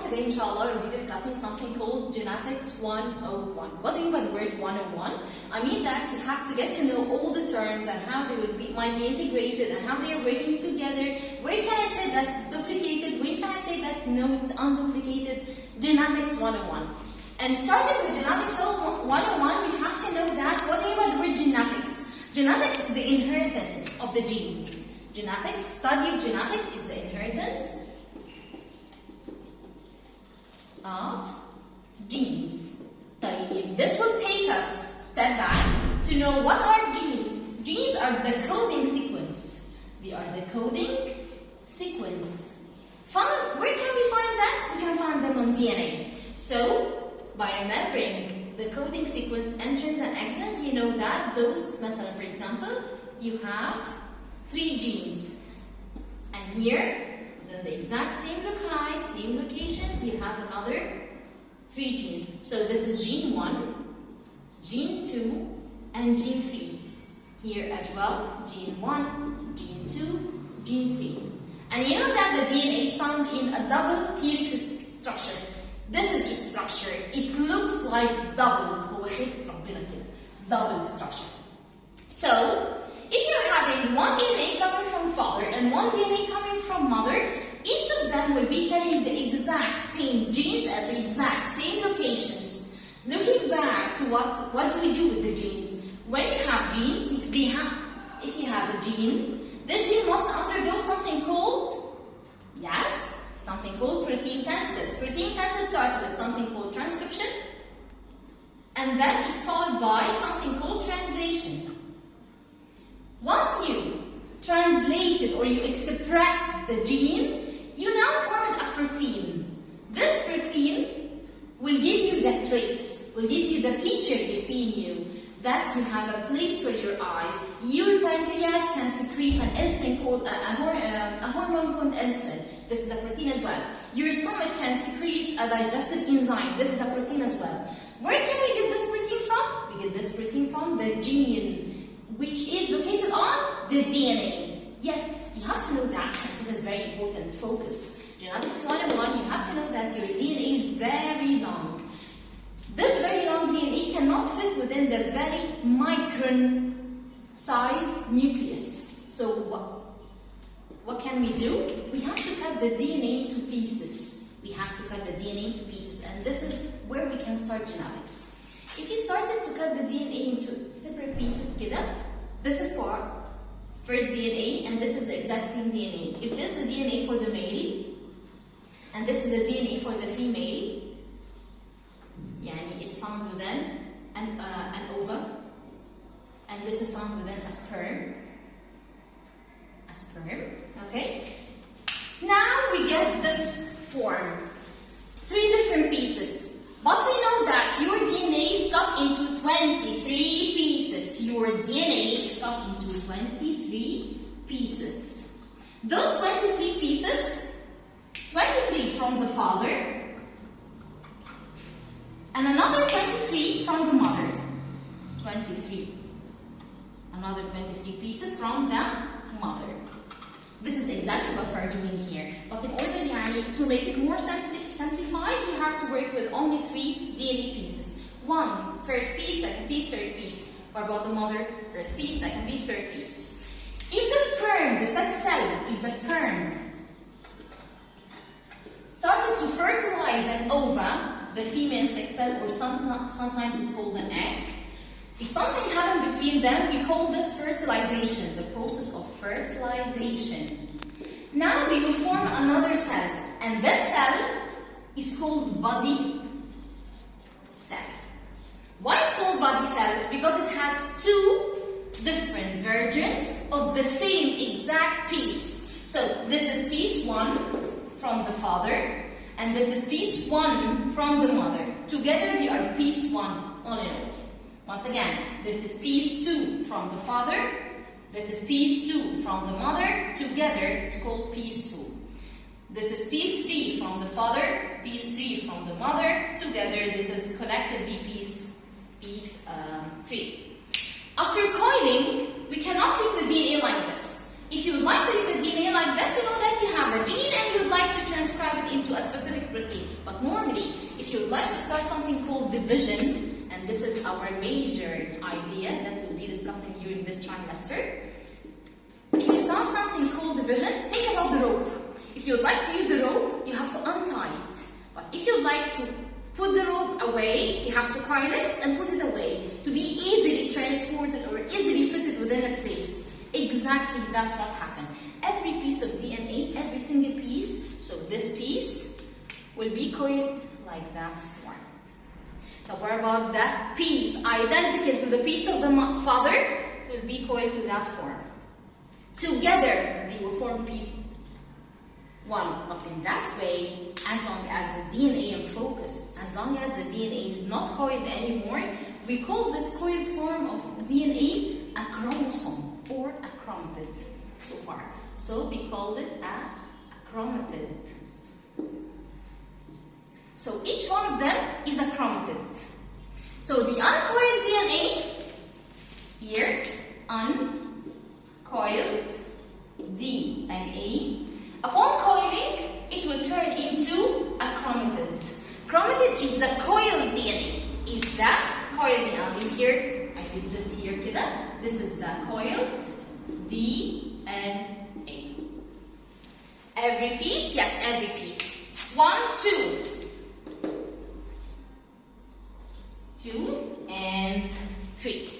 today inshallah we'll be discussing something called Genetics 101. What do you mean by the word 101? I mean that you have to get to know all the terms and how they might be integrated and how they are working together. Where can I say that's duplicated? Where can I say that no, it's unduplicated? Genetics 101. And starting with Genetics 101, you have to know that, what do you mean by the word genetics? Genetics is the inheritance of the genes. Genetics, study of genetics is the inheritance of genes. This will take us step back to know what are genes. Genes are the coding sequence. They are the coding sequence. Where can we find them? We can find them on DNA. So, by remembering the coding sequence entrons and exons, you know that those, for example, you have 3 genes. And here, then the exact same loci, same locations, you have another 3 genes. So this is gene 1, gene 2, and gene 3. Here as well, gene 1, gene 2, gene 3. And you know that the DNA is found in a double helix structure. This is its structure. It looks like double structure. So, if you're having one DNA coming from father and one DNA coming from mother, each of them will be carrying the exact same genes at the exact same locations. Looking back to what do we do with the genes? When you have genes, if you have a gene, this gene must undergo something called, something called protein synthesis. Protein synthesis starts with something called transcription, and then it's followed by something called translation. Once you translated or you expressed the gene, you now formed a protein. This protein will give you the trait, will give you the feature you see in you, that you have a place for your eyes. Your pancreas can secrete an enzyme called a hormone called insulin. This is a protein as well. Your stomach can secrete a digestive enzyme. This is a protein as well. Where can we get this protein from? We get this protein from the gene, which is located on the DNA. Yet, you have to know that, and this is very important, focus. Genetics 101, you have to know that your DNA is very long. This very long DNA cannot fit within the very micron size nucleus. So what can we do? We have to cut the DNA into pieces. And this is where we can start genetics. If you started to cut the DNA into separate pieces, this is for first DNA, and this is the exact same DNA. If this is the DNA for the male, and this is the DNA for the female, it's found within an ovum, and this is found within a sperm. Okay? Now we get this form. 3 different pieces. But we know that your DNA is cut into 23 pieces. Your DNA is cut into 23 pieces. Those 23 pieces, 23 from the father, and another 23 from the mother. 23. Another 23 pieces from the mother. This is exactly what we are doing here. But in order to make it more simplified, we have to work with only 3 DNA pieces. 1, first piece, second piece, third piece. What about the mother? First piece, second piece, third piece. If the sperm, the sex cell, if the sperm started to fertilize an ova, the female sex cell, or sometimes it's called an egg, if something happened between them, we call this fertilization, the process of fertilization. Now we will form another cell, and this cell is called body cell. Why it's called body cell? Because it has 2 different versions of the same exact piece. So this is piece 1 from the father, and this is piece 1 from the mother. Together they are piece 1 all in all. Once again, this is piece 2 from the father, this is piece 2 from the mother. Together it's called piece 2. This is piece 3 from the father, piece 3 from the mother. Together this is collectively piece 3. After coiling, we cannot leave the DNA like this. If you would like to leave the DNA like this, you know that you have a gene and you would like to transcribe it into to a specific protein. But normally, if you would like to start something called division, and this is our major idea that we'll be discussing during this trimester. If you start something called division, think about the rope. If you would like to use the rope, you have to untie it. But if you'd like to put the rope away, you have to coil it and put it away to be easily transported or easily fitted within a place. Exactly, that's what happened. Every piece of DNA, every single piece, so this piece will be coiled like that one. Now what about that piece identical to the piece of the father? It will be coiled to that form. Together, they will form piece one. But in that way, as long as the DNA in focus, as long as the DNA is not coiled anymore, we call this coiled form of DNA a chromosome or a chromatid so far. So we called it a chromatid. So each one of them is a chromatid. So the uncoiled DNA, here, uncoiled DNA, upon coiling, it will turn into a chromatid. Chromatid is the coiled DNA. Is that coiled DNA? I'll give here, I did this here, kida. This is the coiled DNA. Every piece? Yes, every piece. 1, 2. 2 and 3.